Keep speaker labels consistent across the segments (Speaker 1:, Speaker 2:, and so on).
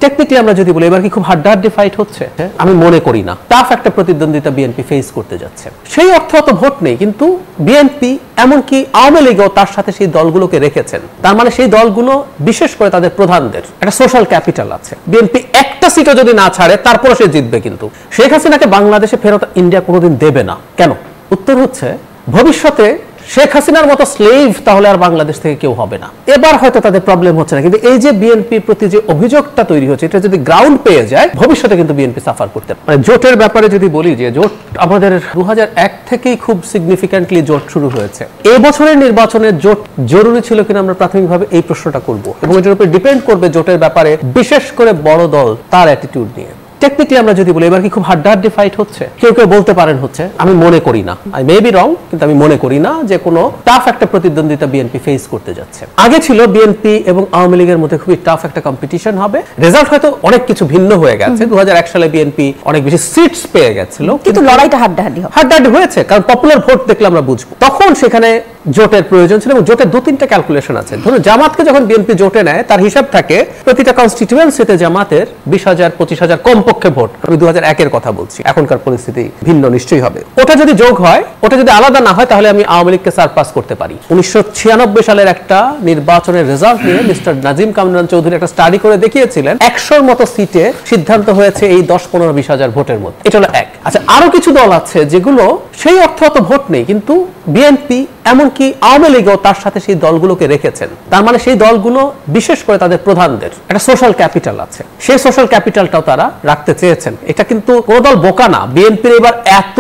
Speaker 1: Technically আমরা যদি বলি এবার কি খুব হাড্ডাহাড্ডি ফাইট হচ্ছে, আমি মনে করি না। টাফ একটা প্রতিদ্বন্দ্বিতা বিএনপি ফেস করতে যাচ্ছে। সেই অর্থে অত ভোট নেই, কিন্তু বিএনপি এমনকি আওয়ামী লীগও তার সাথে সেই দলগুলোকে রেখেছেন। তার মানে সেই দলগুলো বিশেষ করে তাদের প্রধানদের একটা সোশ্যাল ক্যাপিটাল আছে। বিএনপি একটা সিটও যদি না ছাড়ে তারপরে সে জিতবে, কিন্তু শেখ হাসিনাকে বাংলাদেশে ফেরত ইন্ডিয়া কোনোদিন দেবে না। কেন? উত্তর হচ্ছে ভবিষ্যতে শেখ হাসিনার মতো স্লেভ তাহলে আর বাংলাদেশ থেকে কেউ হবে না। এবার হয়তো তাদের প্রবলেম হচ্ছে না, কিন্তু এই যে বিএনপির প্রতি যে অভিযোগটা তৈরি হচ্ছে, এটা যদি গ্রাউন্ড পেয়ে যায় ভবিষ্যতে কিন্তু বিএনপি সাফার করতে পারে। মানে জোটের ব্যাপারে যদি বলি, যে জোট আমাদের 2001 থেকেই খুব সিগনিফিক্যান্টলি জোট শুরু হয়েছে। এই বছরের নির্বাচনে জোট জরুরি ছিল কিনা আমরা প্রাথমিকভাবে এই প্রশ্নটা করব, এবং এটার উপর ডিপেন্ড করবে জোটের ব্যাপারে বিশেষ করে বড় দল তার অ্যাটিটিউড নিয়ে। টেকনিক্যালি আমরা যদি বলি এবার কি খুব হাড্ডাহাড্ডি ফাইট হচ্ছে, কেউ কেউ বলতে পারেন হচ্ছে, আমি মনে করি না, আই মে বি রং, কিন্তু আমি মনে করি না যে কোনো টাফ একটা প্রতিদ্বন্দ্বিতা বিএনপি ফেস করতে যাচ্ছে। আগে ছিল বিএনপি এবং আওয়ামী লীগের মধ্যে খুবই টাফ একটা কম্পিটিশন হবে। রেজাল্ট হয়তো অনেক কিছু ভিন্ন হয়ে গেছে। 2001 সালে বিএনপি অনেক বেশি সিটস পেয়ে গেছিল,
Speaker 2: কিন্তু লড়াইটা হাড্ডাহাড্ডি
Speaker 1: হয়েছে, কারণ পপুলার ভোট দেখলে আমরা বুঝবো। তখন সেখানে জোটের প্রয়োজন ছিল, এবং জোটের 2-3টা ক্যালকুলেশন আছে। ধরুন জামাতকে যখন বিএনপি জোটে নেয়, তার হিসাব থাকে প্রতিটা কনস্টিটিউয়েন্সিতে জামাতের 20,000 25,000 কমপক্ষে ভোট। আমি 2001-এর কথা বলছি, এখনকার পরিস্থিতি ভিন্ন নিশ্চয়ই হবে। ওটা যদি যোগ হয়, ওটা যদি আলাদা না হয়, তাহলে আমি আওয়ামী লীগকে সারপাস করতে পারি। 1996 সালের একটা নির্বাচনের রেজাল্ট নিয়ে মিস্টার নাজিম কামরান চৌধুরী একটা স্টাডি করে দেখিয়েছিলেন 100-র মতো সিটে সিদ্ধান্ত হয়েছে এই 10-15-20,000 ভোটের মধ্যে। এটা হলো এক। আচ্ছা, আরো কিছু দল আছে যেগুলো সেই অর্থে অত ভোট নেই, কিন্তু বিএনপি এমনকি আওয়ামী লীগও তার সাথে সেই দলগুলোকে রেখেছেন। তার মানে সেই দলগুলো বিশেষ করে তাদের প্রধানদের একটা সোশ্যাল ক্যাপিটাল আছে। সেই সোশ্যাল ক্যাপিটালটাও তারা রাখতে চেয়েছেন। এটা কিন্তু কোনো দল বোকা না। বিএনপির এবার এত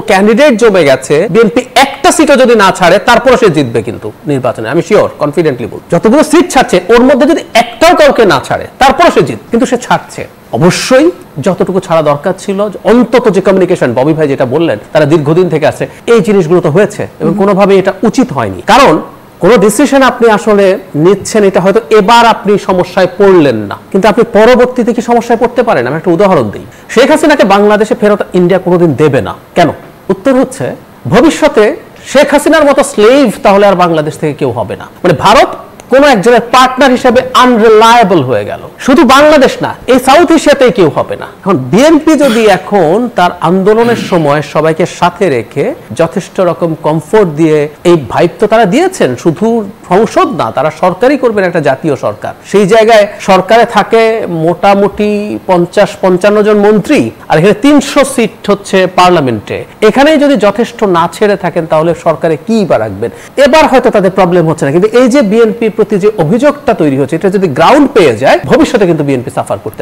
Speaker 1: ক্যান্ডিডেট জমে গেছে, বিএনপি একটা সিটও যদি না ছাড়ে তারপরে সে জিতবে কিন্তু নির্বাচনে, আমি শিওর, কনফিডেন্টলি বল। যতগুলো সিট ছাড়ছে ওর মধ্যে যদি একটাও কাউকে না ছাড়ে তারপরে সে জিত, কিন্তু সে ছাড়ছে। অবশ্যই যতটুকু ছাড়া দরকার ছিল, অন্তত যে কমিউনিকেশন ববি ভাই যেটা বললেন, তারা দীর্ঘদিন থেকে আছে, এই জিনিসগুলো তো হয়েছে, এবং কোনোভাবে এটা উচিত হয়নি। কারণ কোন ডিসিশন আপনি আসলে নিচ্ছেন, এটা হয়তো এবার আপনি সমস্যায় পড়লেন না, কিন্তু আপনি পরবর্তীতে কি সমস্যায় পড়তে পারেন। আমি একটা উদাহরণ দিই। শেখ হাসিনাকে বাংলাদেশে ফেরত ইন্ডিয়া কোনোদিন দেবে না। কেন? উত্তর হচ্ছে ভবিষ্যতে শেখ হাসিনার মতো স্লেভ তাহলে আর বাংলাদেশ থেকে কেউ হবে না। মানে ভারত কোন একজনের পার্টনার হিসেবে আনরিলায়েবল হয়ে গেল। শুধু বাংলাদেশ না, এই সাউথ এশিয়াতেই কেউ হবে না। এখন বিএনপি যদি এখন তার আন্দোলনের সময় সবাইকে সাথে রেখে যথেষ্ট রকম কমফোর্ট দিয়ে, এই ভাইব তো তারা দিয়েছেন, শুধু সংসদ না, তারা সরকারই করবেন, একটা জাতীয় সরকার। সেই জায়গায় সরকারে থাকে মোটামুটি 50-55 জন মন্ত্রী, আর এখানে 300 সিট হচ্ছে পার্লামেন্টে। এখানেই যদি যথেষ্ট না ছেড়ে থাকেন, তাহলে সরকারে কি বা রাখবেন। এবার হয়তো তাদের প্রবলেম হচ্ছে না, কিন্তু এই যে বিএনপির প্রতি যে অভিযোগটা তৈরি হচ্ছে, এটা যদি গ্রাউন্ড পেয়ে যায় ভবিষ্যতে কিন্তু বিএনপি সাফার করতে